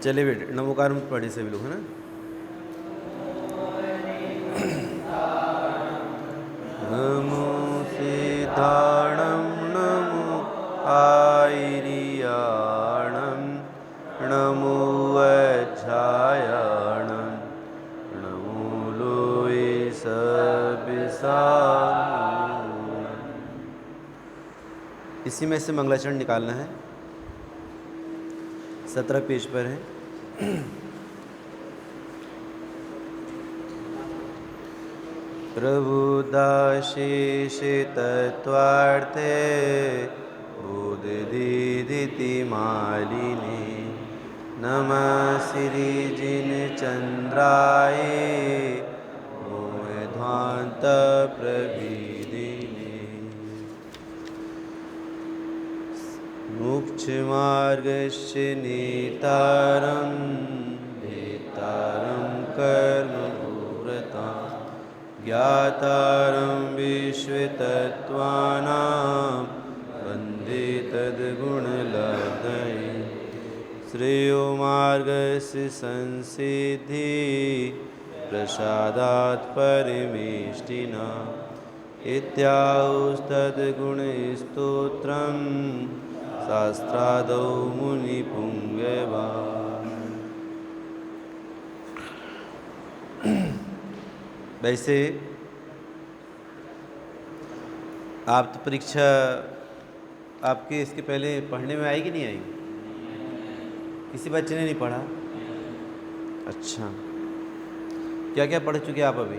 चलिए बेटे नमोकार में पढ़े सभी लोग, है ना। नमो सिद्धाणं नमो आयर्याणं नमो वज्रायणं नमो लोए सबिसार। इसी में से मंगलाचरण निकालना है। 17 पेज पर है। प्रबुद्धाशेष तत्वार्थे बुद्धि मालिने नमः श्री जिन चंद्राय मोहध्वांत प्रविदिने मोक्ष मार्गस्य नेतारं नेतारं कर्मभूरतां ज्ञातारं विश्वतत्त्वानां वन्दे तद्गुणलब्धये श्रेयो मार्गस्य संसिद्धि प्रसादात् परमेष्टिना इत्याहुस्तद्गुणस्तोत्रम् शास्त्रादौ मुनिपुंगवा। वैसे आप तो परीक्षा आपके इसके पहले पढ़ने में आई कि नहीं आई? किसी बच्चे ने नहीं पढ़ा? अच्छा, क्या क्या पढ़ चुके आप अभी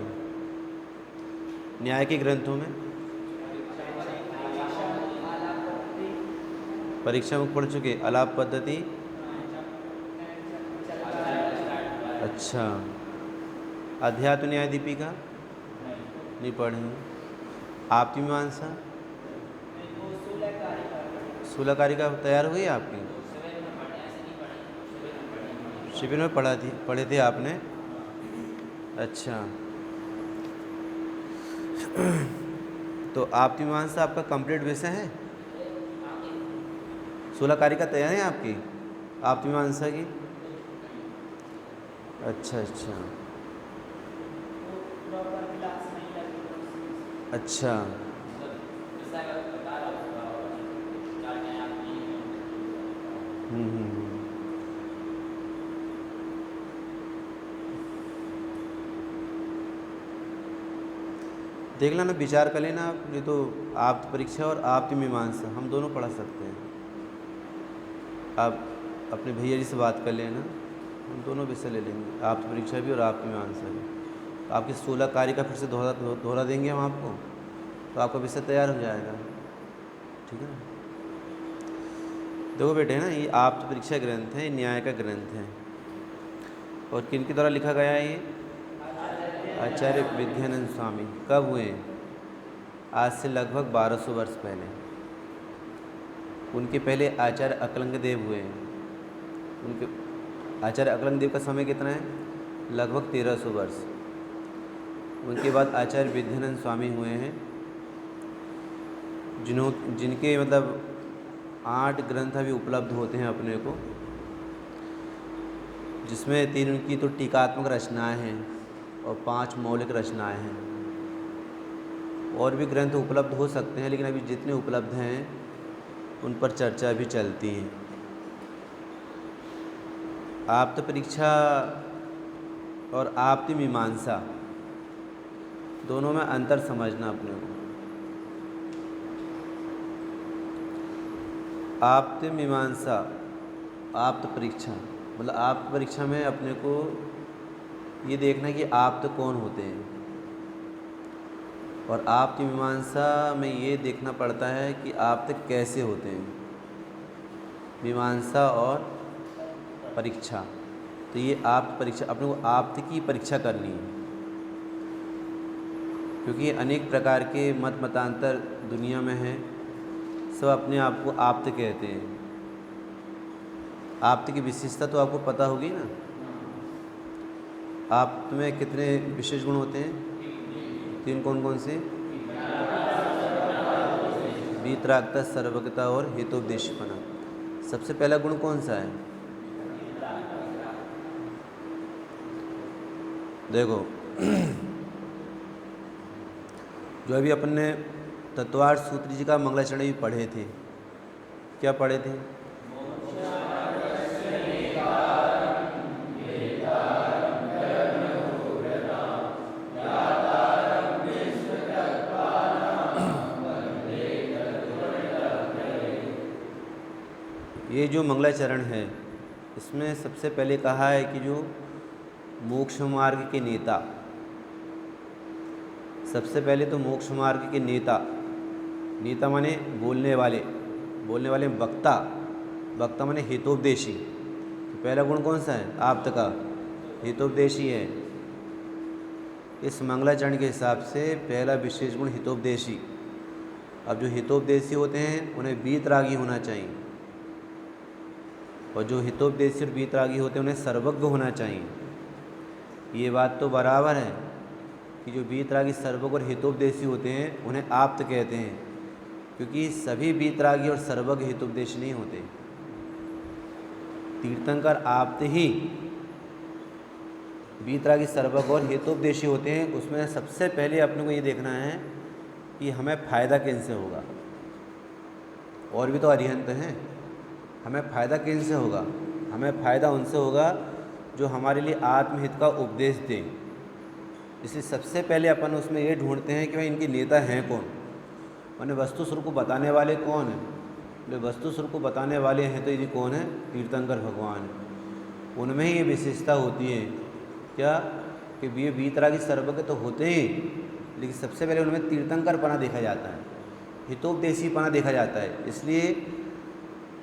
न्याय के ग्रंथों में? परीक्षा में पढ़ चुके आलाप पद्धति। अच्छा, अध्यात्म न्याय दीपिका नहीं पढ़े? आपकी मीमांसा सूलकारिका तैयार हुई आपकी? शिविर में पढ़े थे आपने? अच्छा, तो आपकी मीमांसा आपका कंप्लीट विषय है? सूलकारिका तैयार है आपकी आपकी मीमांसा की? अच्छा अच्छा अच्छा, देख लेना, विचार कर लेना आप। नहीं तो आप परीक्षा और आपकी मीमांसा हम दोनों पढ़ा सकते हैं। आप अपने भैया जी से बात कर लेना, हम दोनों विषय ले लेंगे, आपकी परीक्षा भी और आपकी मीमांसा भी। तो आपकी सूलकारिका फिर से दोहरा देंगे हम आपको, तो आपका विषय तैयार हो जाएगा। ठीक है ना। देखो बेटे, है ना, ये आप परीक्षा ग्रंथ है, न्याय का ग्रंथ है। और किनके द्वारा लिखा गया है ये? आचार्य विद्यानंद स्वामी। कब हुए? आज से लगभग 1200 वर्ष पहले। उनके पहले आचार्य अकलंग देव हुए हैं। उनके आचार्य अकलंग देव का समय कितना है? लगभग 1300 वर्ष। उनके बाद आचार्य विद्यानंद स्वामी हुए हैं, जिनके मतलब 8 ग्रंथ अभी उपलब्ध होते हैं अपने को, जिसमें 3 उनकी तो टीकात्मक रचनाएं हैं और 5 मौलिक रचनाएं हैं। और भी ग्रंथ उपलब्ध हो सकते हैं, लेकिन अभी जितने उपलब्ध हैं उन पर चर्चा भी चलती है। आप परीक्षा और आपकी मीमांसा दोनों में अंतर समझना अपने को। आप्त मीमांसा, आप्त परीक्षा मतलब आप्त परीक्षा में अपने को ये देखना कि आप्त कौन होते हैं, और आप्त मीमांसा में ये देखना पड़ता है कि आप्त कैसे होते हैं। मीमांसा और परीक्षा, तो ये आप्त परीक्षा, अपने को आप्त की परीक्षा करनी है, क्योंकि अनेक प्रकार के मतांतर दुनिया में हैं। सब अपने आप को आप्त कहते हैं। आप्त की विशेषता तो आपको पता होगी ना। आप्त में कितने विशेष गुण होते हैं? 3। कौन कौन से? वीतरागता, सर्वज्ञता और हेतुपदेशपना। सबसे पहला गुण कौन सा है? देखो, जो अभी अपन ने तत्वार्थ सूत्र जी का मंगलाचरण भी पढ़े थे, क्या पढ़े थे? ये जो मंगलाचरण है इसमें सबसे पहले कहा है कि जो मोक्ष मार्ग के नेता, सबसे पहले तो मोक्ष मार्ग के नेता, नेता माने बोलने वाले वक्ता, वक्ता माने हितोपदेशी। तो पहला गुण कौन सा है? आप्त का, हितोपदेशी है। इस मंगलाचरण के हिसाब से पहला विशेष गुण हितोपदेशी। अब जो हितोपदेशी होते हैं उन्हें वीतरागी होना चाहिए, और जो हितोपदेशी और वीतरागी होते हैं उन्हें सर्वज्ञ होना चाहिए। ये बात तो बराबर है कि जो वीतरागी, सर्वज्ञ और हितोपदेशी होते हैं उन्हें आप्त कहते हैं, क्योंकि सभी वीतरागी और सर्वज्ञ हितोपदेशी नहीं होते। तीर्थंकर आप्त ही वीतरागी, सर्वज्ञ और हितोपदेशी होते हैं। उसमें सबसे पहले अपने को ये देखना है कि हमें फ़ायदा किनसे होगा। और भी तो अरिहंत हैं, हमें फ़ायदा किनसे होगा? हमें फ़ायदा उनसे होगा जो हमारे लिए आत्महित का उपदेश दें। इसलिए सबसे पहले अपन उसमें ये ढूंढते हैं कि भाई इनके नेता हैं कौन, मैंने वस्तु स्वरूप को बताने वाले कौन हैं। जो वस्तु स्वरूप को बताने वाले हैं तो ये कौन है? तीर्थंकर भगवान। उनमें ही ये विशेषता होती है क्या कि ये वीतरागी सर्वज्ञ तो होते ही, लेकिन सबसे पहले उनमें तीर्थंकरपना देखा जाता है, हितोपदेशीपना देखा जाता है। इसलिए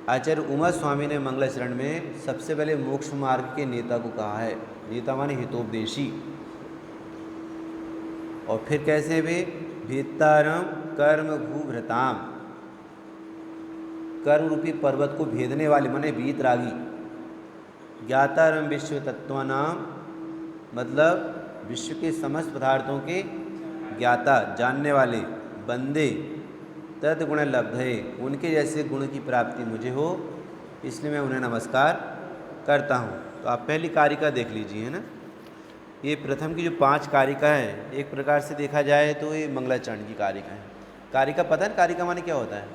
आचार्य उमा स्वामी ने मंगलाचरण में सबसे पहले मोक्ष मार्ग के नेता को कहा है। नेता माने हितोपदेशी। और फिर कैसे वे? भेत्तारम कर्म भूभृताम, कर्म रूपी पर्वत को भेदने वाले माने वीतरागी। ज्ञातारम विश्व तत्वानाम, मतलब विश्व के समस्त पदार्थों के ज्ञाता, जानने वाले। बंदे तद गुण लब्धे, उनके जैसे गुण की प्राप्ति मुझे हो, इसलिए मैं उन्हें नमस्कार करता हूँ। तो आप पहली कारिका देख लीजिए, है ना। ये प्रथम की जो 5 कारिका है, एक प्रकार से देखा जाए तो ये मंगलाचरण की कारिका है। कारिका पता है कारिका माने क्या होता है?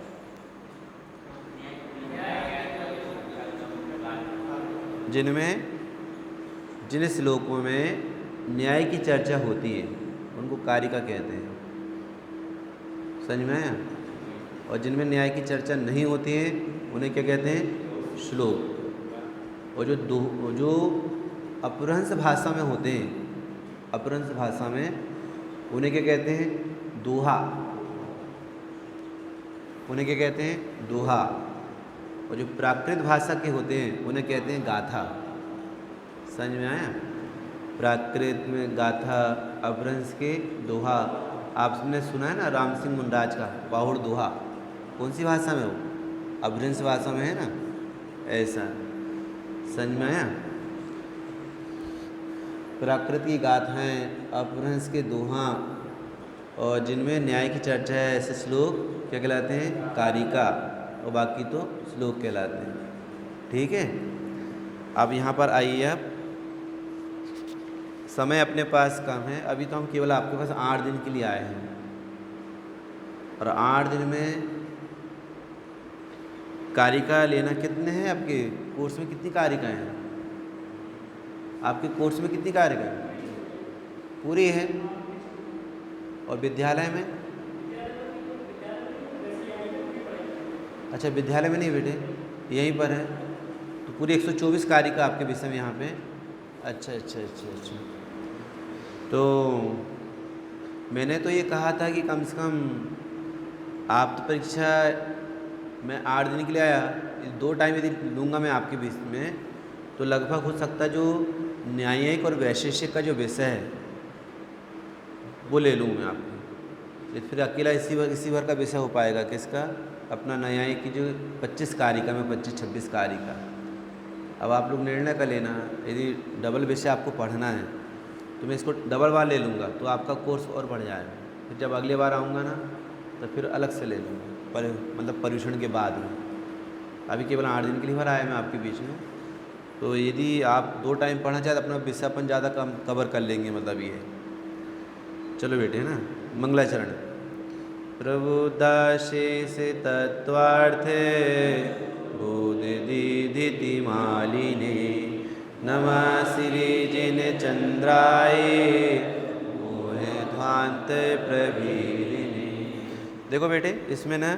जिन श्लोकों में न्याय की चर्चा होती है उनको कारिका कहते हैं, समझ में आया? और जिनमें न्याय की चर्चा नहीं होती है उन्हें क्या कहते हैं? श्लोक। और जो अपभ्रंश भाषा में होते हैं, अपभ्रंश भाषा में उन्हें क्या कहते हैं? दोहा। उन्हें क्या कहते हैं? दोहा। और जो प्राकृत भाषा के होते हैं उन्हें कहते हैं गाथा। समझ में आया? प्राकृत में गाथा, अपभ्रंश के दोहा। आपने सुना है ना राम सिंह मुंडाज का बाहुड़ दोहा? कौन सी भाषा में? वो अपभ्रंश भाषा में है ना। ऐसा समझ में आया? प्राकृत की गाथाएँ, अपभ्रंश के दोहा, और जिनमें न्याय की चर्चा है ऐसे श्लोक क्या कहलाते हैं? कारिका। और बाकी तो श्लोक कहलाते हैं। ठीक है, अब यहाँ पर आइए। आप समय अपने पास कम है, अभी तो हम केवल आपके पास 8 दिन के लिए आए हैं, और 8 दिन में कारिका लेना कितने हैं? आपके कोर्स में कितनी कारिकाएँ हैं? आपके कोर्स में कितनी कारिकाएँ? पूरी है। और विद्यालय में? अच्छा, विद्यालय में नहीं बेटे, यहीं पर है। तो पूरी 124 कारिका आपके विषय में यहाँ पे। अच्छा। तो मैंने तो ये कहा था कि कम से कम आप तो परीक्षा मैं 8 दिन के लिए आया, 2 टाइम यदि लूँगा मैं आपके बीच में, तो लगभग हो सकता है जो न्यायिक और वैशेषिक का जो विषय है वो ले लूँ मैं आपको। फिर अकेला इसी भर का विषय हो पाएगा किसका? अपना न्यायिक की जो 25 कारिका में 25-26 कारिका। अब आप लोग निर्णय कर लेना, यदि डबल विषय आपको पढ़ना है तो मैं इसको डबल बार ले लूँगा तो आपका कोर्स और बढ़ जाएगा। फिर जब अगली बार आऊँगा ना तो फिर अलग से ले लूँगा, मतलब पर्यूषण के बाद में। अभी केवल 8 दिन के लिए भर आया मैं आपके बीच में, तो यदि आप 2 टाइम पढ़ना चाहते अपना विषय अपन ज़्यादा कम कवर कर लेंगे, मतलब ये। चलो बेटे, है ना, मंगलाचरण। प्रबुद्धाशेष तत्वार्थे बोधि मालिने नमः श्री जिन चंद्राय मोहे ध्वांत प्रवीरिणे। देखो बेटे, इसमें ना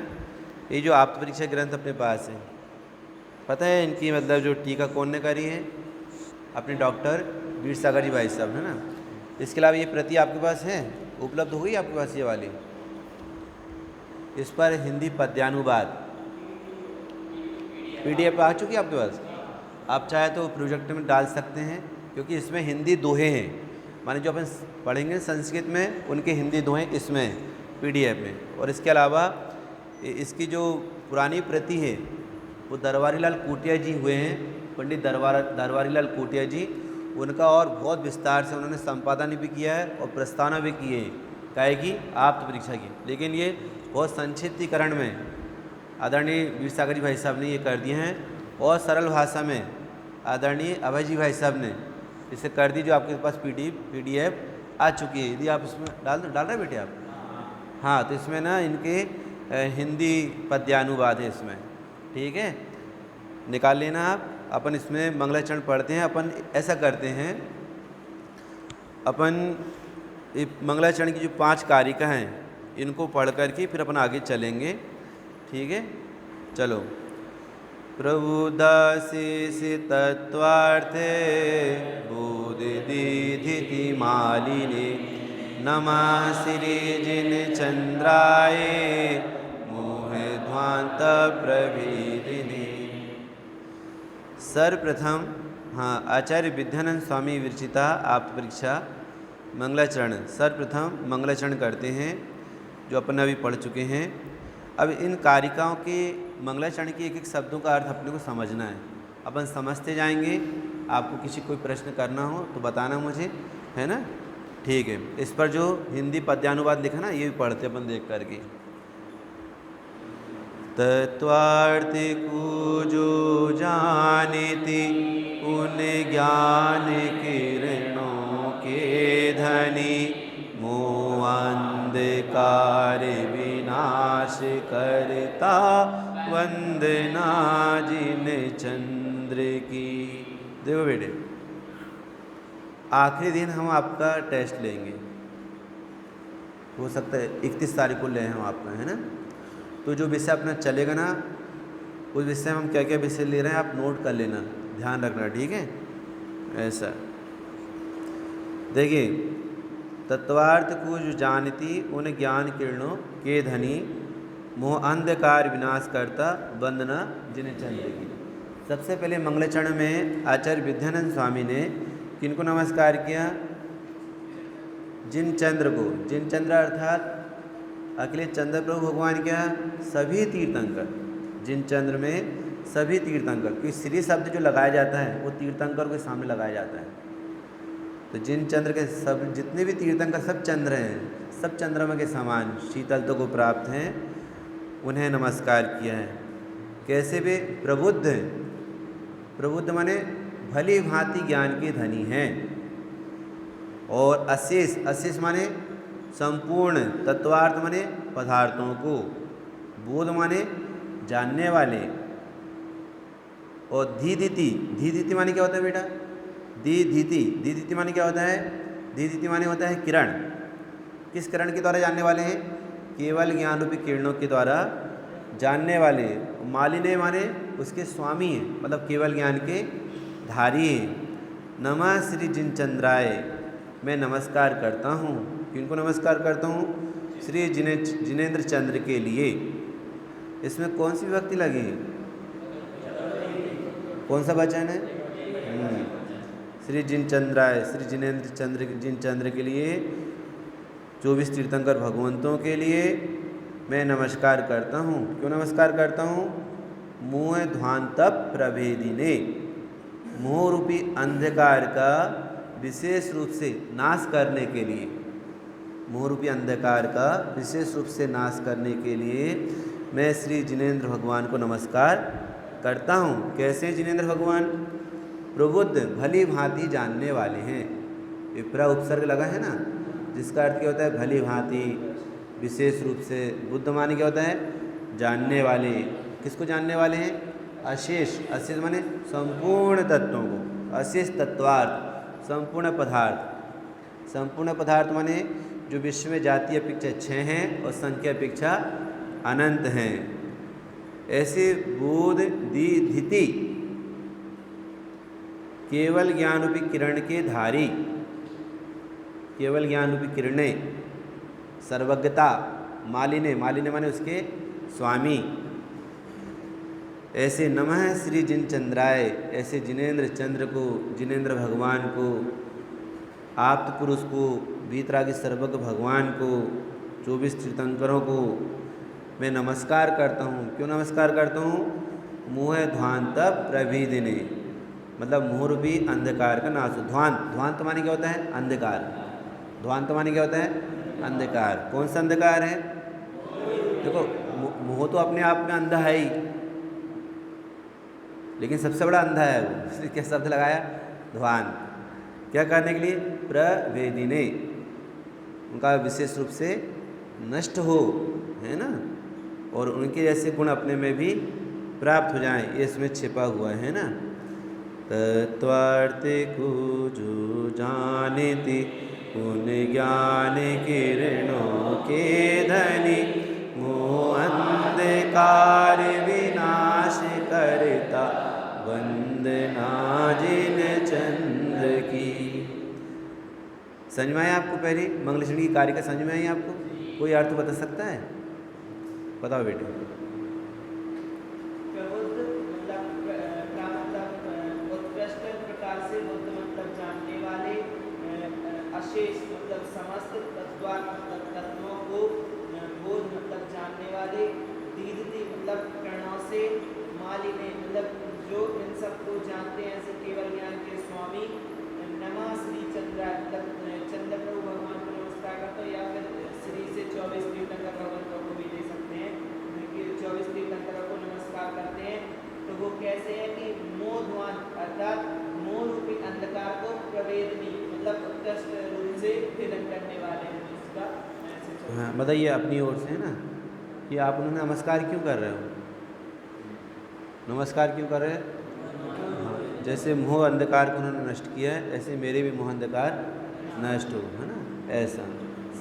ये जो आप्त परीक्षा ग्रंथ अपने पास है, पता है इनकी मतलब जो टीका कौन ने करी है? अपने डॉक्टर वीर सागर जी भाई साहब, है ना। इसके अलावा ये प्रति आपके पास है, उपलब्ध हो गई आपके पास ये वाली। इस पर हिंदी पद्यानुवाद PDF आ चुकी है आपके पास। आप चाहे तो प्रोजेक्ट में डाल सकते हैं, क्योंकि इसमें हिंदी दोहे हैं, माने जो अपन पढ़ेंगे संस्कृत में उनके हिंदी दोहे इसमें PDF में। और इसके अलावा इसकी जो पुरानी प्रति है वो दरबारी लाल कूटिया जी हुए हैं, पंडित दरबारी लाल कूटिया जी, उनका और बहुत विस्तार से उन्होंने संपादन भी किया है और प्रस्तावना भी की है काहे की आप्त परीक्षा की। लेकिन ये बहुत संक्षिप्तीकरण में आदरणीय वीर सागर जी भाई साहब ने ये कर दिए हैं, और सरल भाषा में आदरणीय अभय जी भाई साहब ने इसे कर दी, जो आपके पास PDF आ चुकी है। यदि आप इसमें डाल रहे बेटे आप? हाँ, तो इसमें ना इनके हिंदी पद्यानुवाद है इसमें, ठीक है, निकाल लेना आप। अपन इसमें मंगलाचरण पढ़ते हैं। अपन ऐसा करते हैं, अपन मंगलाचरण की जो 5 कारिका हैं इनको पढ़ करके फिर अपन आगे चलेंगे, ठीक है। चलो। प्रबुद्धाशेष तत्वार्थे बोधि मालिने नमः श्री जिन चंद्राय मोहे ध्वांत प्रवीरिणे। सर्वप्रथम आचार्य विद्यानंद स्वामी विरचिता आप्त परीक्षा मंगलाचरण, सर्वप्रथम मंगलाचरण करते हैं जो अपन अभी पढ़ चुके हैं। अब इन कारिकाओं के मंगलाचरण के एक एक शब्दों का अर्थ अपने को समझना है, अपन समझते जाएंगे। आपको किसी कोई प्रश्न करना हो तो बताना मुझे, है ना, ठीक है। इस पर जो हिंदी पद्यानुवाद लिखा ना ये भी पढ़ते अपन देख करके। तत्वार्थ को जो जानिति उन ज्ञान किरणों के धनी मोह अंधकार विनाश करता वंदना जिन चंद्र की। देखो बेटे, आखिरी दिन हम आपका टेस्ट लेंगे, हो सकता है 31 तारीख को ले हम आपका, है ना। तो जो विषय अपना चलेगा ना, उस विषय में हम क्या क्या विषय ले रहे हैं आप नोट कर लेना, ध्यान रखना, ठीक है। ऐसा देखिए, तत्वार्थ को जो जानती उन ज्ञान किरणों के धनी मोह अंधकार विनाश करता वंदना जिन चंद्र की। सबसे पहले मंगलाचरण में आचार्य विद्यानंद स्वामी ने किनको नमस्कार किया? जिन चंद्र को। जिन चंद्र अर्थात अखिलेश चंद्र प्रभु भगवान क्या? सभी तीर्थंकर। जिन चंद्र में सभी तीर्थंकर, क्योंकि श्री शब्द जो लगाया जाता है वो तीर्थंकर के सामने लगाया जाता है। तो जिन चंद्र के सब जितने भी तीर्थंकर सब चंद्र हैं, सब चंद्रमा के समान शीतलता को प्राप्त हैं, उन्हें नमस्कार किया है। कैसे वे? प्रबुद्ध। प्रबुद्ध माने भली भांति ज्ञान के धनी हैं। और अशेष, अशेष माने संपूर्ण, तत्वार्थ माने पदार्थों को, बोध माने जानने वाले, और धीदिति, धीदिति माने क्या होता है बेटा? दीधिति, दीधिति माने क्या होता है? दीधिति माने होता है किरण। किस किरण के द्वारा जानने वाले हैं? केवल ज्ञान रूपी किरणों के द्वारा जानने वाले। मालिने माने उसके स्वामी हैं, मतलब केवल ज्ञान के धारी हैं। नमः श्री जिन चंद्राय, मैं नमस्कार करता हूँ। किनको नमस्कार करता हूँ? श्री जिनेंद्र चंद्र के लिए। इसमें कौन सी विभक्ति लगी? कौन सा वचन है? श्री जिन चंद्राय, श्री जिनेंद्र चंद्र, जिन चंद्र के लिए, 24 तीर्थंकर भगवंतों के लिए मैं नमस्कार करता हूँ। क्यों नमस्कार करता हूँ? मोह ध्वांत प्रभेदिने, मोह रूपी अंधकार का विशेष रूप से नाश करने के लिए, मोह रूपी अंधकार का विशेष रूप से नाश करने के लिए मैं श्री जिनेंद्र भगवान को नमस्कार करता हूँ। कैसे जिनेंद्र भगवान? प्रबुद्ध भली भांति जानने वाले हैं। ये प्र उपसर्ग लगा है ना, जिसका अर्थ क्या होता है? भली भांति, विशेष रूप से। बुद्ध माने क्या होता है? जानने वाले। किसको जानने वाले हैं? अशेष। अशेष माने संपूर्ण तत्वों को, अशेष तत्वार्थ, संपूर्ण पदार्थ। संपूर्ण पदार्थ माने जो विश्व में जाति अपेक्षा 6 हैं और संख्या अपेक्षा अनंत हैं। ऐसे बोध दी धिति केवल ज्ञान रूपी किरण के धारी, केवल ज्ञान रूपी किरणें, सर्वज्ञता, मालिने, मालिने माने उसके स्वामी। ऐसे नमः श्री जिन चंद्राय, ऐसे जिनेन्द्र चंद्र को, जिनेन्द्र भगवान को, आप्त पुरुष को, वीतरागी सर्वज्ञ भगवान को, 24 तीर्थंकरों को मैं नमस्कार करता हूँ। क्यों नमस्कार करता हूँ? मोह ध्वांत प्रभेदिने, मतलब मोह रूपी अंधकार का नाश। ध्वांत, ध्वांत माने क्या होता है? अंधकार। ध्वांत माने क्या होता है? अंधकार। कौन सा अंधकार है? देखो, मोह तो अपने आप में अंधा है ही, लेकिन सबसे बड़ा अंधा है वो। इसलिए क्या शब्द लगाया? ध्वांत। क्या करने के लिए? प्रभेदिने, उनका विशेष रूप से नष्ट हो, है ना, और उनके जैसे गुण अपने में भी प्राप्त हो जाएं, ये इसमें छिपा हुआ है ना। तत्वार्थ को जो जानती उन ज्ञान किरणों के धनी, मोह अंधकार विनाश करता वंदना जिन चंद्र की। समझ में आया आपको? पहले मंगलश्रेणी की कारिका समझ में आई आपको? कोई अर्थ बता सकता है? बताओ बेटे। अशेष मतलब समस्त तत्वों को, बोध मतलब जानने वाले, दीदती मतलब प्रणव से, मालिने मतलब जो इन सबको जानते हैं, ऐसे केवल ज्ञान के स्वामी। नमः श्री चंद्र मतलब चंद्र प्रभु भगवान को नमस्कार करता हूँ, या फिर श्री से 24 तीर्थंकर भगवंतों को भी दे सकते हैं कि 24 तीर्थंकरों को नमस्कार करते हैं। तो वो कैसे है कि मोह ध्वान अर्थात मोह रूपी अंधकार को प्रवेदनी मतलब उत्कृष्ट रूप से भेदन करने वाले हैं। उसका हाँ, बताइए अपनी ओर से, है ना, कि आप उन्होंने नमस्कार क्यों कर रहे हो? नमस्कार क्यों कर रहे हैं? हाँ, जैसे मोह अंधकार को उन्होंने नष्ट किया है, ऐसे मेरे भी मोह अंधकार नष्ट हो, है ना, ऐसा।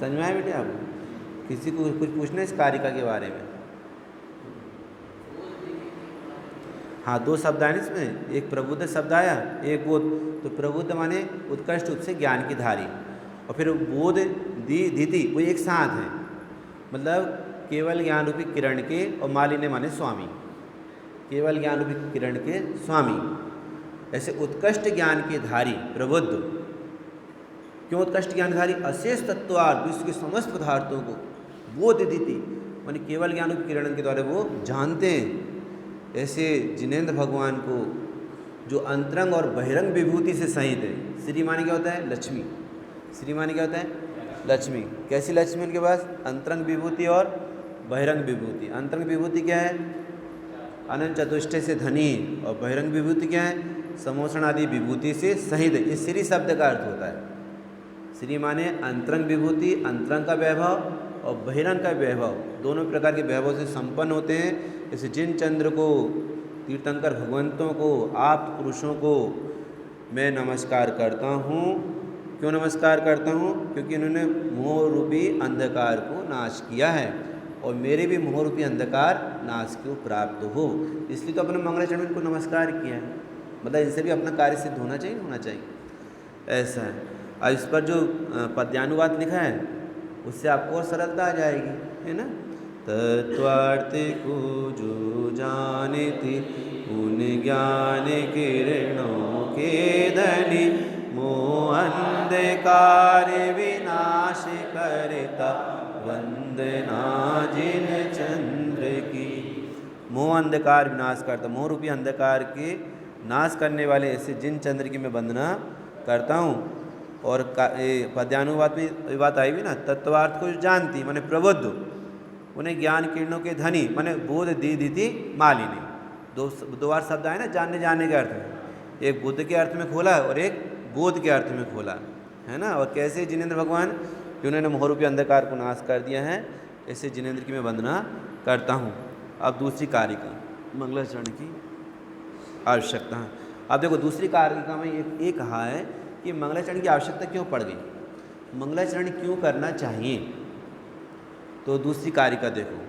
समझ में आया बेटे आपको? किसी को कुछ पूछना है इस कारिका के बारे में? हाँ, 2 शब्द आए इसमें, एक प्रबुद्ध शब्द आया, एक बोध। तो प्रबुद्ध माने उत्कृष्ट रूप से ज्ञान की धारी, और फिर बोध दीति वो एक साथ हैं, मतलब केवल ज्ञान रूपी किरण के, और मालिने माने स्वामी, केवल ज्ञान रूपी किरण के स्वामी। ऐसे उत्कृष्ट ज्ञान के धारी प्रबुद्ध। क्यों उत्कृष्ट ज्ञानधारी? अशेष तत्वार्थ, विश्व के समस्त पदार्थों को बोध दीति माने केवल ज्ञान रूपी किरण के द्वारा वो जानते हैं। ऐसे जिनेन्द्र भगवान को जो अंतरंग और बहिरंग विभूति से सहित है। श्री माने क्या होता है? लक्ष्मी। श्री माने क्या होता है? लक्ष्मी। कैसी लक्ष्मी उनके पास? अंतरंग विभूति और बहिरंग विभूति। अंतरंग विभूति क्या है? अनंत चतुष्टय से धनी, और बहिरंग विभूति क्या है? समोषण आदि विभूति से सहित। ये श्री शब्द का अर्थ होता है। श्री माने अंतरंग विभूति, अंतरंग का वैभव और बहिरंग का वैभव, दोनों प्रकार के वैभव से संपन्न होते हैं। जैसे जिन चंद्र को, तीर्थंकर भगवंतों को, आप्त पुरुषों को मैं नमस्कार करता हूँ। क्यों नमस्कार करता हूँ? क्योंकि इन्होंने मोह रूपी अंधकार को नाश किया है, और मेरे भी मोह रूपी अंधकार नाश को प्राप्त हो, इसलिए तो अपने मंगलाचरण को नमस्कार किया है। मतलब इनसे भी अपना कार्य सिद्ध होना चाहिए, होना चाहिए, ऐसा है। और इस पर जो पद्यानुवाद लिखा है उससे आपको और सरलता आ जाएगी, है ना। तत्वार्थ को जो जानती उन ज्ञान किरणों के धनी, मोह अंधकार विनाश करता वंदना जिन चंद्र की। मोह अंधकार विनाश करता, मोह रूपी अंधकार के नाश करने वाले ऐसे जिन चंद्र की मैं वंदना करता हूँ। और पद्यानुवाद में ये बात आई भी ना, तत्वार्थ को जानती माने प्रबुद्ध, उन्हें ज्ञान किरणों के धनी माने बोध दीदिति मालिनी। दो बार शब्द आए ना, जानने जानने के अर्थ में। एक बुद्ध के अर्थ में खोला और एक बोध के अर्थ में खोला, है ना। और कैसे जिनेंद्र भगवान कि उन्होंने मोहरूपी अंधकार को नाश कर दिया है, ऐसे जिनेंद्र की मैं वंदना करता हूँ। अब दूसरी कारिका मंगलाचरण की आवश्यकता है। अब देखो दूसरी कारिका में ये कहा है कि मंगलाचरण की आवश्यकता क्यों पड़ गई, मंगलाचरण क्यों करना चाहिए। तो दूसरी कारिका देखो,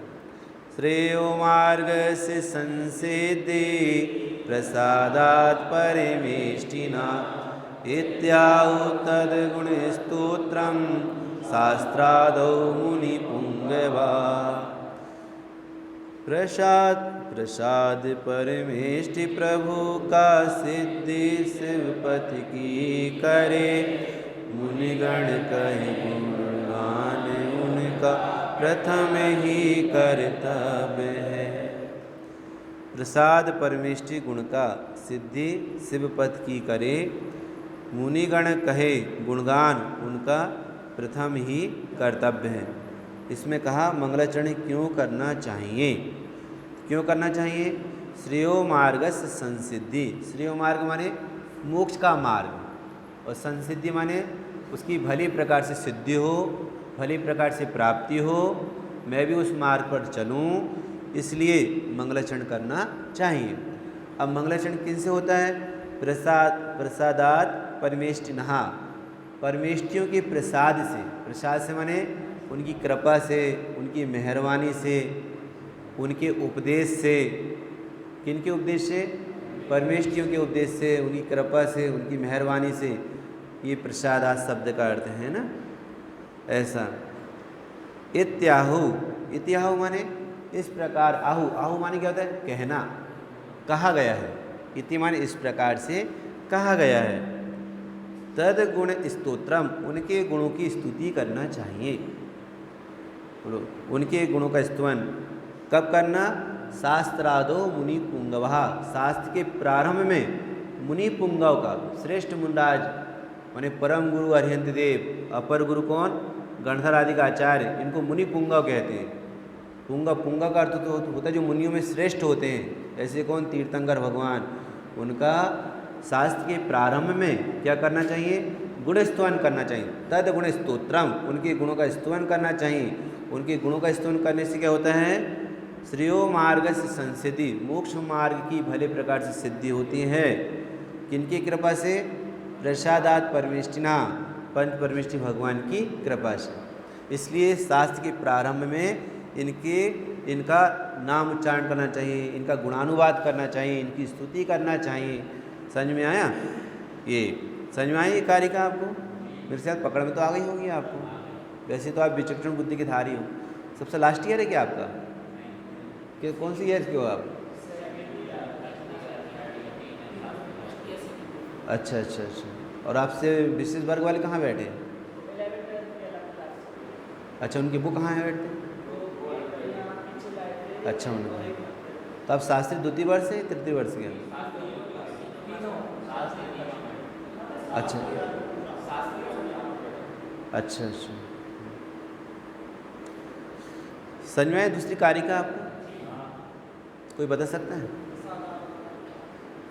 श्रेयो मार्ग से संसेदे प्रसादात् परमेष्टिना इत्याहु तद्गुण स्तोत्रम शास्त्रादौ मुनि पुंगवा। प्रसाद परमेष्टि प्रभु का सिद्धि शिवपति की करे, मुनिगण कहे गुणगान उनका प्रथम ही कर्तव्य है। प्रसाद परमेष्टि गुण का सिद्धि शिवपति की करे, मुनिगण कहे गुणगान उनका प्रथम ही कर्तव्य है। इसमें कहा मंगलाचरण क्यों करना चाहिए, क्यों करना चाहिए। श्रेयो मार्गस्य संसिद्धि, श्रेयो मार्ग माने मोक्ष का मार्ग, और संसिद्धि माने उसकी भली प्रकार से सिद्धि हो, भली प्रकार से प्राप्ति हो, मैं भी उस मार्ग पर चलूँ, इसलिए मंगलाचरण करना चाहिए। अब मंगलाचरण किन से होता है, प्रसादात् परमेष्टिनः, परमेष्टियों के प्रसाद से, प्रसाद से माने उनकी कृपा से, उनकी मेहरबानी से, उनके उपदेश से। किनके उपदेश से, परमेष्टियों के उपदेश से, उनकी कृपा से, उनकी मेहरबानी से। ये प्रसादात् शब्द का अर्थ है ना, ऐसा। इत्याहु, इत्याहु माने इस प्रकार, आहु, आहु माने क्या होता है, कहना, कहा गया है। इति माने इस प्रकार से कहा गया है। तद गुण स्तोत्रम, उनके गुणों की स्तुति करना चाहिए। बोलो, उनके गुणों का स्तुवन कब करना, शास्त्रादो मुनि पुंगव, शास्त्र के प्रारंभ में मुनि पुंगव का, श्रेष्ठ मुंडाज माने परम गुरु अरिहंत देव, अपर गुरु कौन, गणधर आदि का आचार्य, इनको मुनि पुंगव कहते हैं। पुंगव, पुंगव का अर्थ तो होता है जो मुनियों में श्रेष्ठ होते हैं। ऐसे कौन, तीर्थंकर भगवान, उनका शास्त्र के प्रारंभ में क्या करना चाहिए, गुण स्तुवन करना चाहिए। तद गुण स्तोत्रम, उनके गुणों का स्तुवन करना चाहिए। उनके गुणों का स्तुवन करने से क्या होता है, श्रेयो मार्ग से संसिद्धि, मोक्ष मार्ग की भले प्रकार से सिद्धि होती है। किनकी कृपा से, प्रसादात् परमेष्टिना, पंच परमेष्टि भगवान की कृपा से। इसलिए शास्त्र के प्रारंभ में इनका नाम उच्चारण करना चाहिए, इनका गुणानुवाद करना चाहिए, इनकी स्तुति करना चाहिए। समझ में आया, ये समझ में आई ये कारिका आपको, मेरे साथ पकड़ में तो आ गई होगी आपको। वैसे तो आप विचक्षण बुद्धि के धारी हो। सबसे लास्ट ईयर है क्या आपका, कि कौन सी ईयर के हो आप? अच्छा अच्छा अच्छा। और आपसे विशेष वर्ग वाले कहाँ बैठे? अच्छा, उनकी बुक कहाँ है बैठते? अच्छा, उनका। तो आप शास्त्री द्वितीय वर्ष है, तृतीय वर्ष के? अच्छा अच्छा अच्छा। संजय दूसरी कारिका आपको कोई बता सकता है?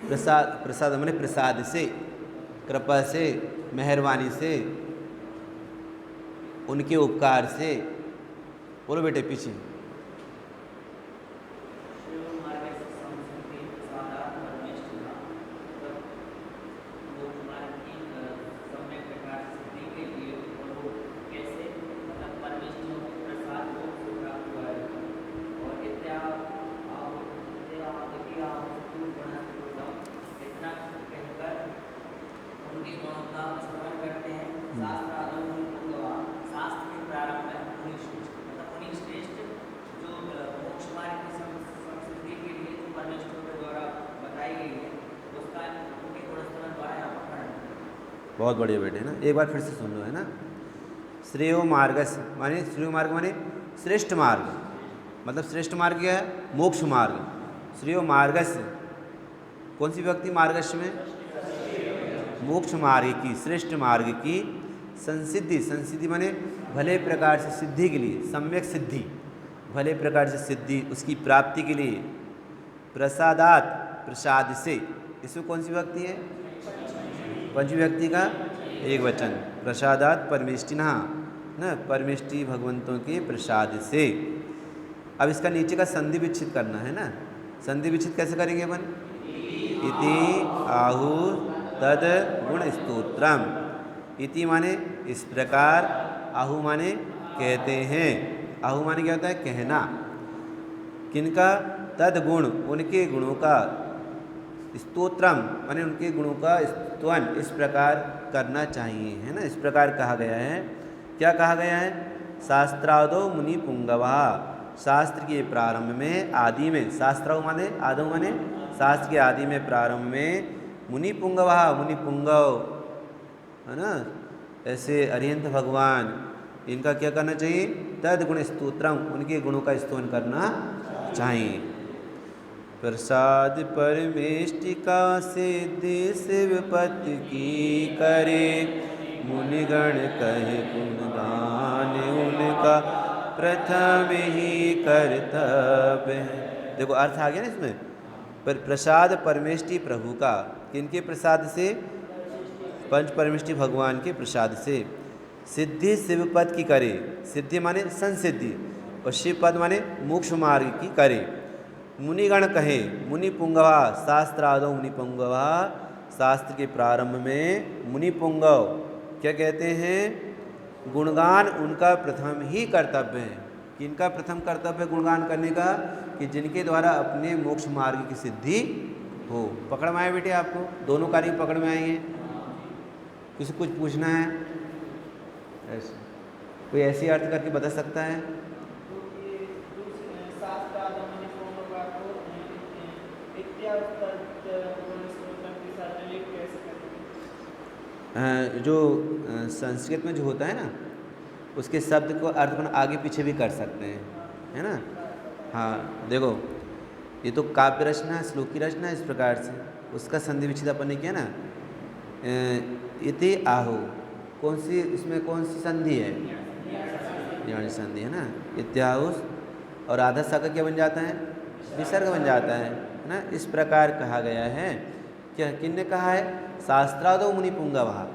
प्रसाद, प्रसाद मैंने प्रसाद से, कृपा से, मेहरबानी से, उनके उपकार से। बोलो बेटे पीछे। बहुत बढ़िया बेटे ना, एक बार फिर से सुन लो, है ना। श्रेयो मार्गस माने, श्रेयो मार्ग माने श्रेष्ठ मार्ग, मतलब श्रेष्ठ मार्ग क्या है, मोक्ष मार्ग। श्रेयो मार्गस, कौन सी व्यक्ति मार्गस में, मोक्ष मार्ग की, श्रेष्ठ मार्ग की संसिद्धि, संसिद्धि माने भले प्रकार से सिद्धि के लिए, सम्यक सिद्धि, भले प्रकार से सिद्धि उसकी प्राप्ति के लिए। प्रसादात, प्रसाद से, इसमें कौन सी विभक्ति है? पंचमी विभक्ति का एक वचन, प्रसादात परमेष्टिना, ना परमेष्टि भगवंतों के प्रसाद से। अब इसका नीचे का संधि विच्छेद करना है ना। संधि विच्छेद कैसे करेंगे अपन? इति आहु तद गुण स्तोत्रम। इति माने इस प्रकार, आहु माने कहते हैं। आहु माने क्या होता है? कहना। किनका? तद गुण, उनके गुणों का, स्तोत्रम माने उनके गुणों का स्तवन इस प्रकार करना चाहिए, है ना। इस प्रकार कहा गया है। क्या कहा गया है? शास्त्रादो मुनि पुंगवा, शास्त्र के प्रारंभ में, आदि में, शास्त्र माने आदो माने शास्त्र के आदि में, प्रारंभ में, मुनि पुंगवा, मुनि पुंगव, है ना, ऐसे अरिहंत भगवान, इनका क्या करना चाहिए? तद गुण स्तोत्रम, उनके गुणों का स्तवन करना चाहिए। प्रसाद परमेष्टिका सिद्धि शिवपति की करे, मुनिगण कहे गुणगान उनका प्रथम ही कर्तव्य। देखो अर्थ आ गया ना इसमें। पर प्रसाद परमेष्टि प्रभु का, किनके प्रसाद से? पंच परमेष्टि भगवान के प्रसाद से। सिद्धि शिवपद की करे, सिद्धि माने संसिद्धि, और शिवपद माने मोक्ष मार्ग की करे। मुनिगण कहे, मुनि पुंगवा, शास्त्रादो मुनि पुंगवा, शास्त्र के प्रारंभ में मुनि पुंगव क्या कहते हैं? गुणगान उनका प्रथम ही कर्तव्य है। किनका प्रथम कर्तव्य है गुणगान करने का? कि जिनके द्वारा अपने मोक्ष मार्ग की सिद्धि हो। पकड़ में आए बेटे आपको? दोनों कार्य पकड़ में आएंगे। किसी कुछ पूछना है? ऐसे कोई ऐसी अर्थ करके बता सकता है? जो संस्कृत में जो होता है ना, उसके शब्द को अर्थ अपन आगे पीछे भी कर सकते हैं, है ना। हाँ देखो, ये तो काव्य रचना, श्लोक की रचना इस प्रकार से, उसका संधि विच्छेद अपन ने किया ना। इति आहु, कौन सी, इसमें कौन सी संधि है? यानी संधि है ना। इत्याहुस, और आधा सा का क्या बन जाता है? विसर्ग बन जाता है ना। इस प्रकार कहा गया है। क्या किन ने कहा है? शास्त्रादो मुनि पुंगवा,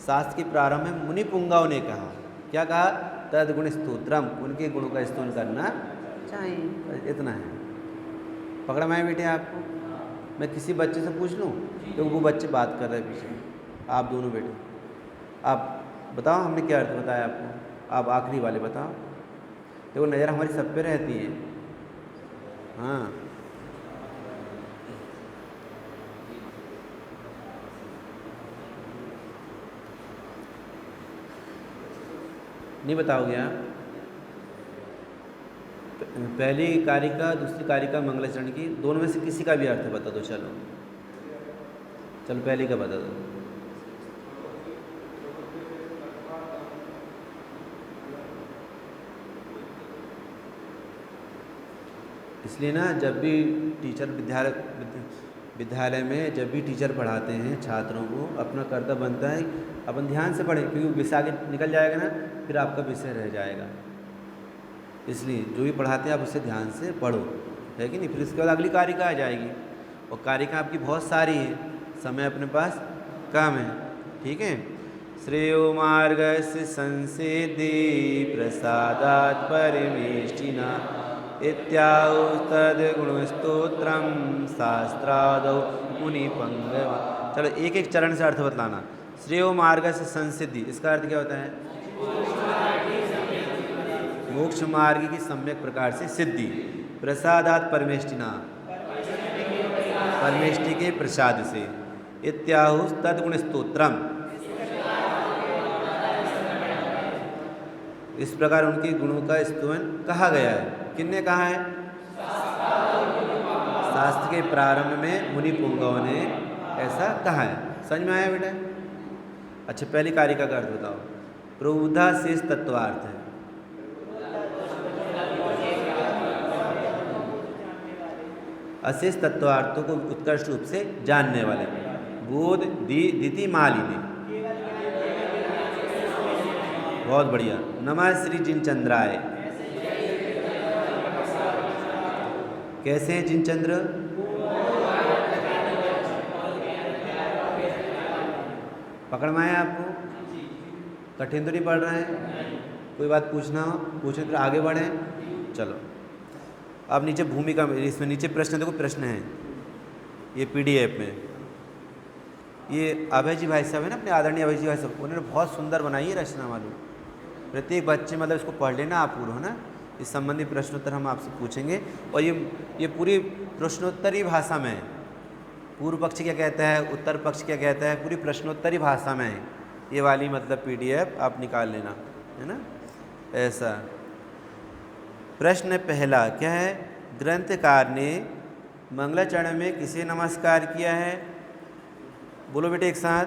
शास्त्र के प्रारंभ में मुनि पुंगव ने कहा। क्या कहा? तद गुण स्तोत्रम, उनके गुणों का स्तोत्र करना चाहिए। इतना है। पकड़ में आए बेटे आपको? मैं किसी बच्चे से पूछ लूँ तो वो बच्चे बात कर रहे हैं पीछे, आप दोनों बेटे आप बताओ हमने क्या अर्थ बताया आपको? आप आखिरी वाले बताओ। देखो नज़र हमारी सब पे रहती है। हाँ नहीं बताओगे आप? पहली कारिका दूसरी कारिका मंगलाचरण की, दोनों में से किसी का भी अर्थ बता दो। चलो चलो पहली का बता दो। इसलिए ना जब भी टीचर विद्यालय में जब भी टीचर पढ़ाते हैं छात्रों को, अपना कर्तव्य बनता है अपन ध्यान से पढ़ें, क्योंकि विषय आगे निकल जाएगा ना, फिर आपका विषय रह जाएगा। इसलिए जो भी पढ़ाते हैं आप उससे ध्यान से पढ़ो, है कि नहीं। फिर इसके बाद अगली कारिका आ जाएगी, और कारिका आपकी बहुत सारी है, समय अपने पास कम है, ठीक है। श्रेयो मार्गस्य संसिद्धि प्रसादात् परमेष्टिना इत्याहु तद्गुणस्तोत्रम शास्त्रादौ मुनि पुंगवा। चलो एक एक चरण से अर्थ बतलाना। श्रेयो मार्गस्य संसिद्धि, इसका अर्थ क्या होता है? मोक्ष मार्ग की सम्यक प्रकार से सिद्धि। प्रसादात् परमेष्टिना, परमेष्टि के प्रसाद से। इत्याहु तद्गुण स्तोत्रम, इस प्रकार उनके गुणों का स्तवन कहा गया है। किसने कहा है? शास्त्र के प्रारंभ में मुनि पुंगव ने ऐसा कहा है। समझ में आया बेटा? अच्छा पहली कारिका का अर्थ बताओ। प्रबुद्धा शेष तत्वार्थ है। अशेष तत्वार्थों को उत्कृष्ट रूप से जानने वाले। बोध दीति मालिनी, बहुत बढ़िया। नमः श्री जिनचंद्राय, कैसे हैं जिनचंद्र? पकड़ में आया आपको? कठिन तो नहीं पड़ रहा है? कोई बात पूछना हो पूछे, फिर आगे बढ़ें। चलो अब नीचे भूमिका में, इसमें नीचे प्रश्न देखो, प्रश्न है ये पीडीएफ में। ये अभय जी भाई साहब है ना, अपने आदरणीय अभय जी भाई साहब, उन्होंने बहुत सुंदर बनाई है रचना मालूम। प्रत्येक बच्चे मतलब इसको पढ़ लेना आप पूरा, है ना। इस संबंधी प्रश्नोत्तर हम आपसे पूछेंगे और ये पूरी प्रश्नोत्तरी भाषा में है। पूर्व पक्ष क्या कहता है, उत्तर पक्ष क्या कहता है, पूरी प्रश्नोत्तरी भाषा में है ये वाली मतलब पीडीएफ आप निकाल लेना, है ना। ऐसा प्रश्न पहला क्या है, ग्रंथकार ने मंगलाचरण में किसे नमस्कार किया है? बोलो बेटे एक साथ।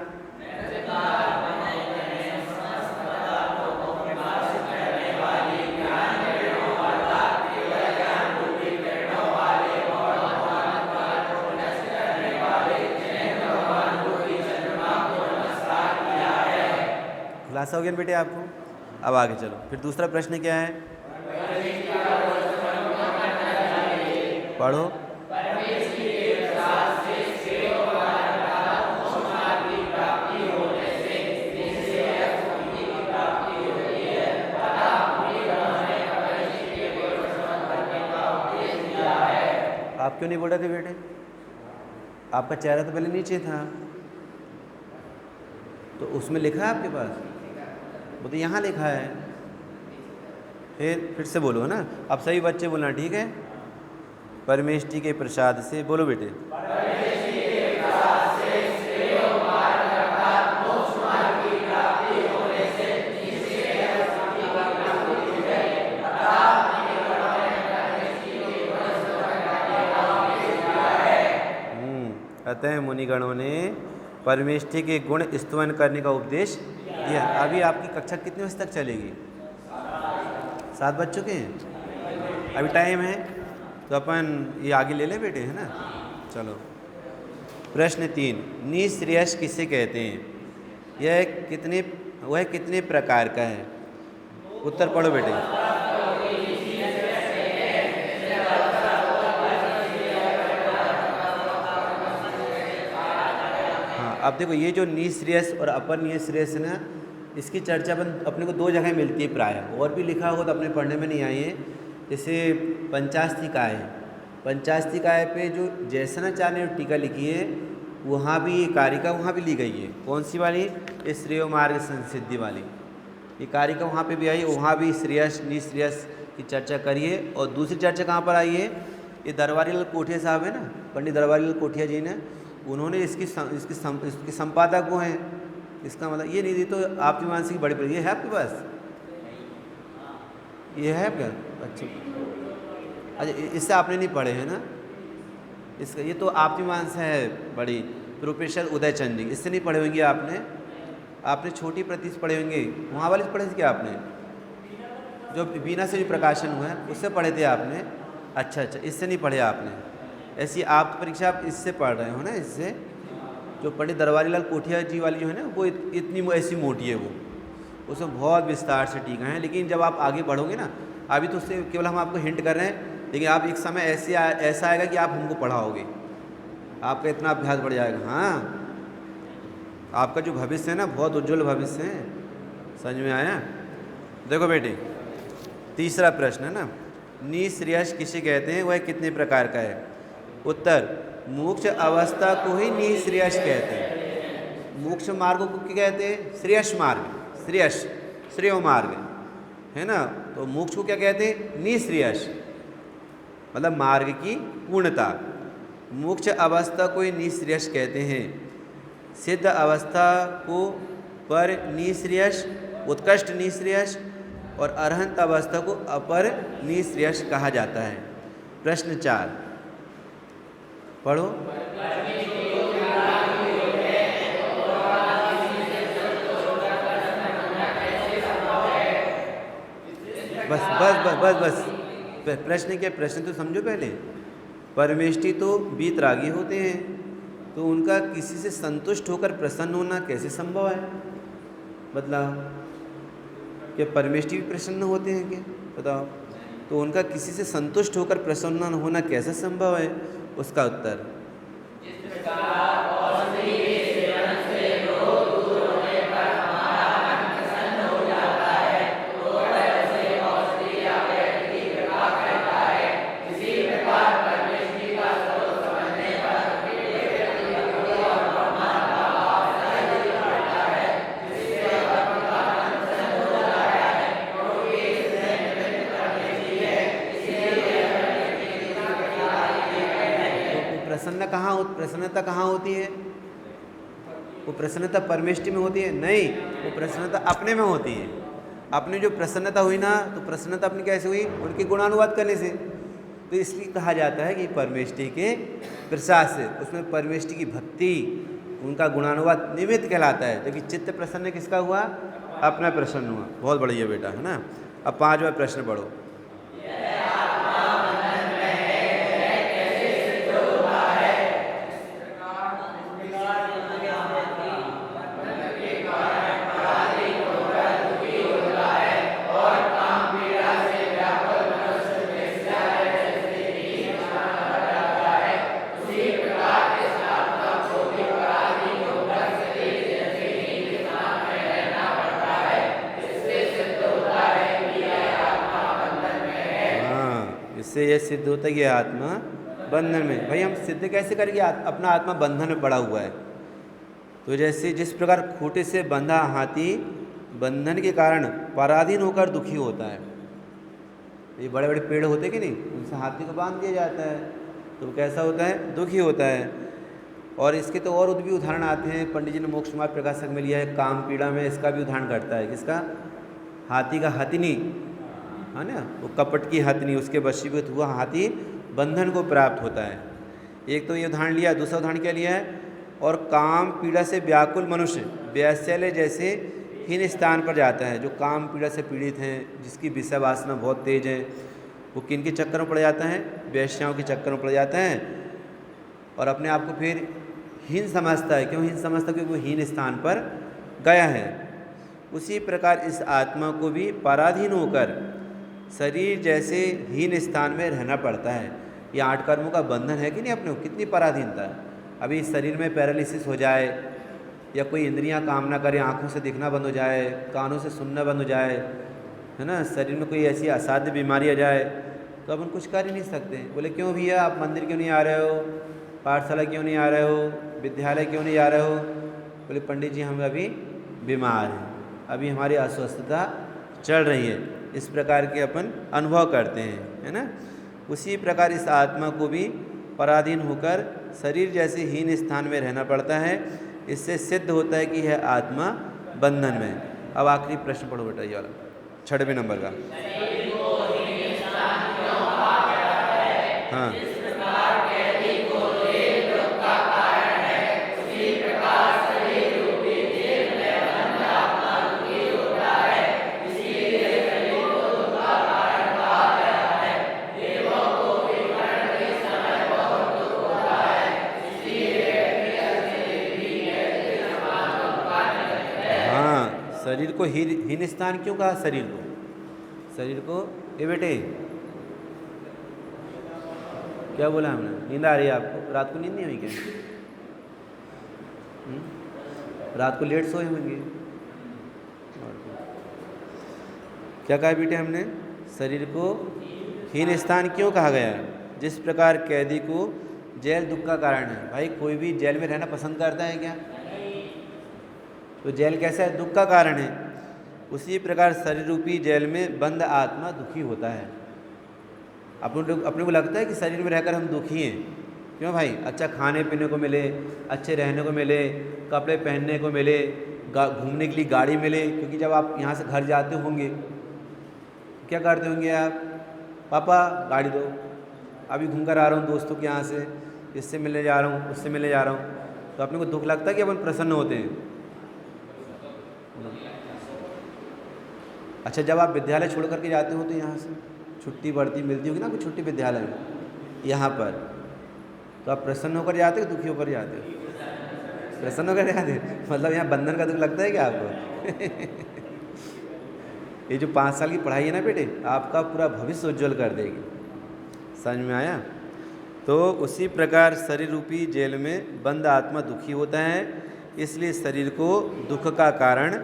खुलासा हो गया बेटे आपको। अब आगे चलो, फिर दूसरा प्रश्न क्या है, पढ़ो। आप क्यों नहीं बोल रहे थे बेटे? आपका चेहरा तो पहले नीचे था, तो उसमें लिखा है आपके पास, वो तो यहाँ लिखा है। फिर से बोलो, है ना। अब सही बच्चे बोलना, ठीक है। परमेष्टि के प्रसाद से, बोलो बेटे। अतः मुनिगणों ने परमेष्टि के गुण स्तुवन करने का उपदेश दिया। अभी आपकी कक्षा कितने बजे तक चलेगी? 7 बज चुके हैं, अभी टाइम है, तो अपन ये आगे ले लें बेटे, है ना। चलो प्रश्न 3, निःश्रेयस किसे कहते हैं? वह कितने प्रकार का है? उत्तर पढ़ो बेटे। अब देखो ये जो निःश्रेयस और अपर निःश्रेयस है ना, इसकी चर्चा अपने को 2 जगह मिलती है प्रायः, और भी लिखा हो तो अपने पढ़ने में नहीं आई है। जैसे पंचास्तिकाय है, पंचास्तिकाय पे जो जयसनाचार्य ने टीका लिखी है, वहाँ भी ये कारिका वहाँ भी ली गई है। कौन सी वाली? ये श्रेय मार्ग संसिद्धि वाली, ये कारिका वहाँ पे भी आई है। वहाँ भी श्रेयस निःश्रेयस की चर्चा करिए। और दूसरी चर्चा कहाँ पर आई है? ये दरबारी लाल कोठिया साहब है ना, पंडित दरबारी लाल कोठिया जी ने, उन्होंने इसकी संपादक वो हैं। इसका मतलब ये नहीं दी तो आपकी मानसिक बड़ी पड़ी। ये है आपके पास? ये है क्या? अच्छा, इससे आपने नहीं पढ़े हैं ना इसका? ये तो आपकी मानस है बड़ी, प्रोफेसर उदय चंद जी, इससे नहीं पढ़े होंगे आपने छोटी प्रति से पढ़े होंगे। वहाँ वाले से पढ़े थे क्या आपने? जो बीना से जो प्रकाशन हुआ है उससे पढ़े थे आपने? अच्छा, इससे नहीं पढ़े आपने। ऐसी आप परीक्षा आप इससे पढ़ रहे हो ना, इससे जो पंडित दरबारी लाल कोठिया जी वाली जो है ना, वो इतनी ऐसी मोटी है, वो उसमें बहुत विस्तार से टीका है। लेकिन जब आप आगे बढ़ोगे ना, अभी तो उससे केवल हम आपको हिंट कर रहे हैं, लेकिन आप एक समय ऐसा आएगा कि आप हमको पढ़ाओगे, आपका इतना अभ्यास बढ़ जाएगा। हाँ, आपका जो भविष्य है ना, बहुत उज्जवल भविष्य है। समझ में आया? देखो बेटे, तीसरा प्रश्न है ना, निःश्रेयस किसे कहते हैं? वह कितने प्रकार का है? उत्तर, मोक्ष अवस्था को ही निःश्रेयस कहते हैं। मोक्ष मार्ग को क्या कहते हैं? श्रेयस मार्ग, श्रेय मार्ग है ना। तो मोक्ष को क्या कहते हैं? निःश्रेयस, मतलब मार्ग की पूर्णता। मोक्ष अवस्था को ही निःश्रेयस कहते हैं। सिद्ध अवस्था को पर निःश्रेयस, उत्कृष्ट निःश्रेयस और अरहंत अवस्था को अपर निःश्रेयस कहा जाता है। प्रश्न 4 पढ़ो। बस प्रश्न क्या? प्रश्न तो समझो पहले। परमेष्टि तो वीतरागी होते हैं, तो उनका किसी से संतुष्ट होकर प्रसन्न होना कैसे संभव है? मतलब क्या परमेष्टि भी प्रसन्न होते हैं क्या? बताओ। तो उनका किसी से संतुष्ट होकर प्रसन्न होना कैसे संभव है? उसका उत्तर, जिस प्रकार औषधि के सेवन से रोग दूर प्रसन्नता कहाँ होती है? वो प्रसन्नता परमेष्टि में होती है? नहीं, वो प्रसन्नता अपने में होती है। अपनी जो प्रसन्नता हुई ना, तो प्रसन्नता अपनी कैसे हुई? उनके गुणानुवाद करने से। तो इसलिए कहा जाता है कि परमेष्टि के प्रसाद से, उसमें परमेष्टि की भक्ति, उनका गुणानुवाद निमित्त कहलाता है। जबकि चित्त प्रसन्न किसका हुआ? अपना प्रसन्न हुआ। बहुत बढ़िया बेटा, है ना। अब 5वां प्रश्न पढ़ो। इससे यह सिद्ध होता है कि आत्मा बंधन में। भाई हम सिद्ध कैसे करेंगे अपना आत्मा बंधन में पड़ा हुआ है? तो जैसे जिस प्रकार खूंटे से बंधा हाथी बंधन के कारण पराधीन होकर दुखी होता है। ये बड़े बड़े पेड़ होते कि नहीं, उनसे हाथी को बांध दिया जाता है तो कैसा होता है? दुखी होता है। और इसके तो और भी उदाहरण आते हैं। पंडित जी ने मोक्ष मार्ग प्रकाशक में लिया है, काम पीड़ा में इसका भी उदाहरण करता है। किसका? हाथी का हथिनी, है ना, वो कपट की हथिनी, उसके वशीभूत हुआ हाथी बंधन को प्राप्त होता है। एक तो ये उदाहरण लिया। दूसरा उदाहरण क्या लिया है? और काम पीड़ा से व्याकुल मनुष्य वैश्यालय जैसे हीन स्थान पर जाता है। जो काम पीड़ा से पीड़ित हैं, जिसकी विषय वासना बहुत तेज है, वो किन के चक्कर में पड़ जाता है? वैश्याओं के चक्कर में पड़ जाता है और अपने आप को फिर हीन समझता है। क्यों हीन समझता? क्योंकि वो हीन स्थान पर गया है। उसी प्रकार इस आत्मा को भी पराधीन होकर शरीर जैसे हीन स्थान में रहना पड़ता है। ये 8 कर्मों का बंधन है कि नहीं अपने को? कितनी पराधीनता है। अभी शरीर में पैरालिसिस हो जाए या कोई इंद्रियां काम ना करें, आँखों से दिखना बंद हो जाए, कानों से सुनना बंद हो जाए, है ना, शरीर में कोई ऐसी असाध्य बीमारी आ जाए तो अपन कुछ कर ही नहीं सकते। बोले क्यों भैया आप मंदिर क्यों नहीं आ रहे हो? पाठशाला क्यों नहीं आ रहे हो? विद्यालय क्यों नहीं आ रहे हो? बोले पंडित जी हम अभी बीमार हैं, अभी हमारी अस्वस्थता चल रही है। इस प्रकार के अपन अनुभव करते हैं, है ना। उसी प्रकार इस आत्मा को भी पराधीन होकर शरीर जैसे हीन स्थान में रहना पड़ता है। इससे सिद्ध होता है कि यह आत्मा बंधन में। अब आखिरी प्रश्न पढ़ो बेटा, ये वाला 6वें नंबर का। हाँ, शरीर को हीन स्थान क्यों कहा? शरीर को ए बेटे क्या बोला हमने? नींद आ रही है आपको? रात को नींद नहीं हुई क्या? रात को लेट सोए होंगे। क्या कहा बेटे हमने? शरीर को हीन स्थान क्यों कहा गया? जिस प्रकार कैदी को जेल दुख का कारण है। भाई कोई भी जेल में रहना पसंद करता है क्या? तो जेल कैसा है? दुख का कारण है। उसी प्रकार शरीर रूपी जेल में बंद आत्मा दुखी होता है। अपने को लगता है कि शरीर में रहकर हम दुखी हैं। क्यों भाई? अच्छा खाने पीने को मिले, अच्छे रहने को मिले, कपड़े पहनने को मिले, घूमने के लिए गाड़ी मिले। क्योंकि जब आप यहाँ से घर जाते होंगे क्या करते होंगे आप? पापा गाड़ी दो, अभी घूम कर आ रहा हूँ दोस्तों के यहाँ से, इससे मिलने जा रहा हूँ, उससे मिलने जा रहा हूँ। तो अपने को दुख लगता है कि अपन प्रसन्न होते हैं। अच्छा जब आप विद्यालय छोड़ करके जाते हो तो यहाँ से छुट्टी बढ़ती मिलती होगी ना, कुछ छुट्टी विद्यालय में यहाँ पर, तो आप प्रसन्न होकर जाते हो दुखी होकर जाते हो? प्रसन्न होकर जाते हो। मतलब यहाँ बंधन का दुख लगता है क्या आपको? ये जो 5 साल की पढ़ाई है ना बेटे, आपका पूरा भविष्य उज्जवल कर देगी। समझ में आया? तो उसी प्रकार शरीर रूपी जेल में बंद आत्मा दुखी होता है, इसलिए शरीर को दुख का कारण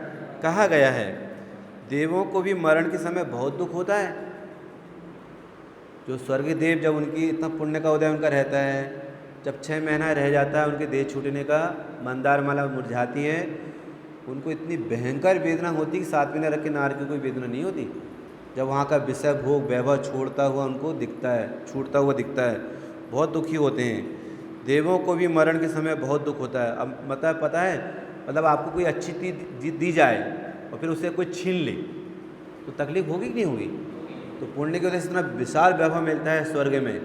कहा गया है। देवों को भी मरण के समय बहुत दुख होता है। जो स्वर्गीय देव, जब उनकी इतना पुण्य का उदय उनका रहता है, जब 6 महीना रह जाता है उनके देह छूटने का, मंदार माला मुरझाती है, उनको इतनी भयंकर वेदना होती कि 7 महीने रख के नार की कोई वेदना नहीं होती। जब वहाँ का विषय भोग वैभव छोड़ता हुआ उनको दिखता है, छूटता हुआ दिखता है, बहुत दुखी होते हैं। देवों को भी मरण के समय बहुत दुख होता है। अब मतलब पता है, मतलब आपको कोई अच्छी चीज़ दी जाए और फिर उससे कोई छीन ले तो तकलीफ होगी कि नहीं होगी? तो पुण्य की वजह से इतना विशाल वैभव मिलता है स्वर्ग में,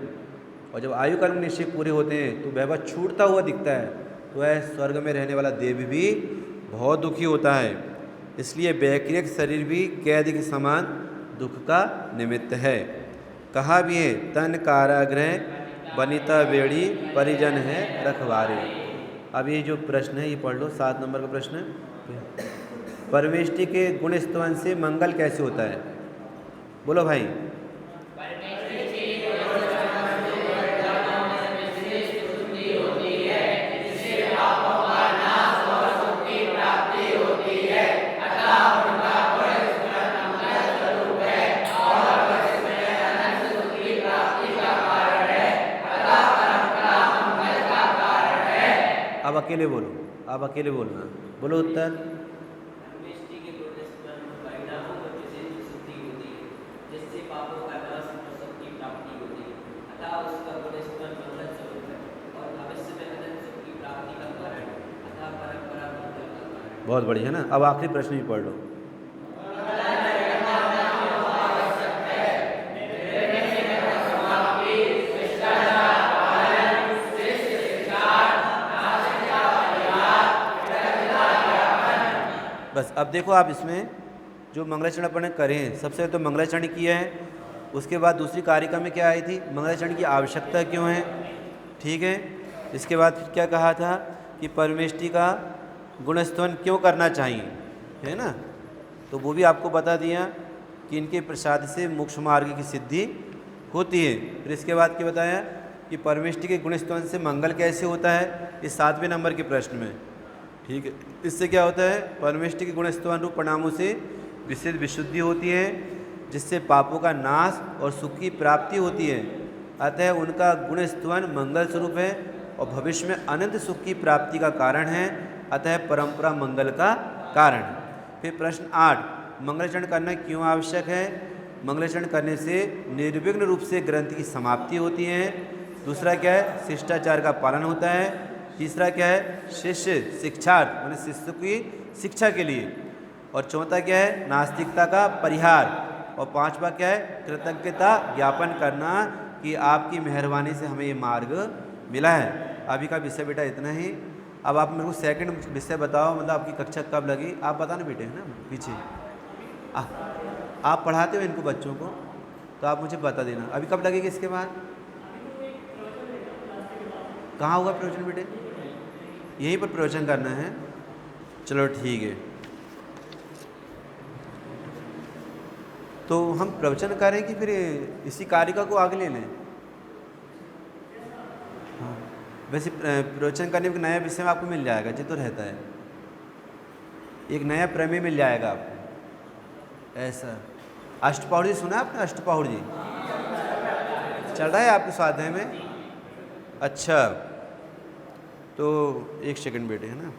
और जब आयु कर्म निश्चय पूरे होते हैं तो वैभव छूटता हुआ दिखता है, तो वह स्वर्ग में रहने वाला देव भी बहुत दुखी होता है। इसलिए वैकृत शरीर भी कैद के समान दुख का निमित्त है। कहा भी है, तन कारागृह बनिता बेड़ी परिजन है रखवारे। अब ये जो प्रश्न है ये पढ़ लो, 7 नंबर का प्रश्न है। परमेष्टि के गुण स्तवन से मंगल कैसे होता है? बोलो भाई। अब अकेले बोलो, अब अकेले बोलना। बोलो उत्तर। परमेष्टि के गुण स्तवन परिणामों में विशेष शुद्धि होती है, जिससे पापों का नाश और सुख की प्राप्ति होती है। अतः उसका गुण स्तवन मंगल स्वरूप है और भविष्य में अनंत सुख की प्राप्ति का कारण है। अतः परंपरा मंगल का कारण है। बहुत बढ़िया है ना। अब आखिरी प्रश्न भी पढ़ लो। बस अब देखो, आप इसमें जो मंगलाचरण अपन ने करे हैं, सबसे तो मंगलाचरण किया है, उसके बाद दूसरी कारिका में क्या आई थी, मंगलाचरण की आवश्यकता क्यों है, ठीक है। इसके बाद फिर क्या कहा था कि परमेष्टि का गुणस्तवन क्यों करना चाहिए, है ना। तो वो भी आपको बता दिया कि इनके प्रसाद से मोक्ष मार्ग की सिद्धि होती है। फिर इसके बाद क्या बताया कि परमेष्टि के गुणस्तवन से मंगल कैसे होता है, इस 7वें नंबर के प्रश्न में, ठीक है। इससे क्या होता है, परमेष्टि के गुणस्तवन रूप प्रणामों से विशेष विशुद्धि होती है, जिससे पापों का नाश और सुख की प्राप्ति होती है। अतः उनका गुणस्तवन मंगल स्वरूप है और भविष्य में अनंत सुख की प्राप्ति का कारण है। अतः परंपरा मंगल का कारण है। फिर प्रश्न 8, मंगलाचरण करना क्यों आवश्यक है? मंगलाचरण करने से निर्विघ्न रूप से ग्रंथ की समाप्ति होती है। दूसरा क्या है, शिष्टाचार का पालन होता है। तीसरा क्या है, शिष्य शिक्षार्थ माने शिष्य की शिक्षा के लिए। और चौथा क्या है, नास्तिकता का परिहार। और 5वां क्या है, कृतज्ञता ज्ञापन करना कि आपकी मेहरबानी से हमें ये मार्ग मिला है। अभी का विषय बेटा इतना ही। अब आप मेरे को सेकंड विषय बताओ, मतलब आपकी कक्षा कब लगी, आप बताना बेटे, है ना पीछे। आप पढ़ाते हो इनको बच्चों को, तो आप मुझे बता देना अभी कब लगेगी। इसके बाद कहाँ होगा प्रवचन बेटे? यहीं पर प्रवचन करना है। चलो ठीक है, तो हम प्रवचन करें कि फिर इसी कारिका को आगे ले लें? हाँ, वैसे प्रवचन करने में नया विषय आपको मिल जाएगा, ये तो रहता है, एक नया प्रमेय मिल जाएगा आपको। ऐसा अष्टपौढ़ जी सुना आपने? अष्टपौढ़ जी चल रहा है आपके स्वाध्याय में? अच्छा, तो एक सेकंड बेटे, है ना।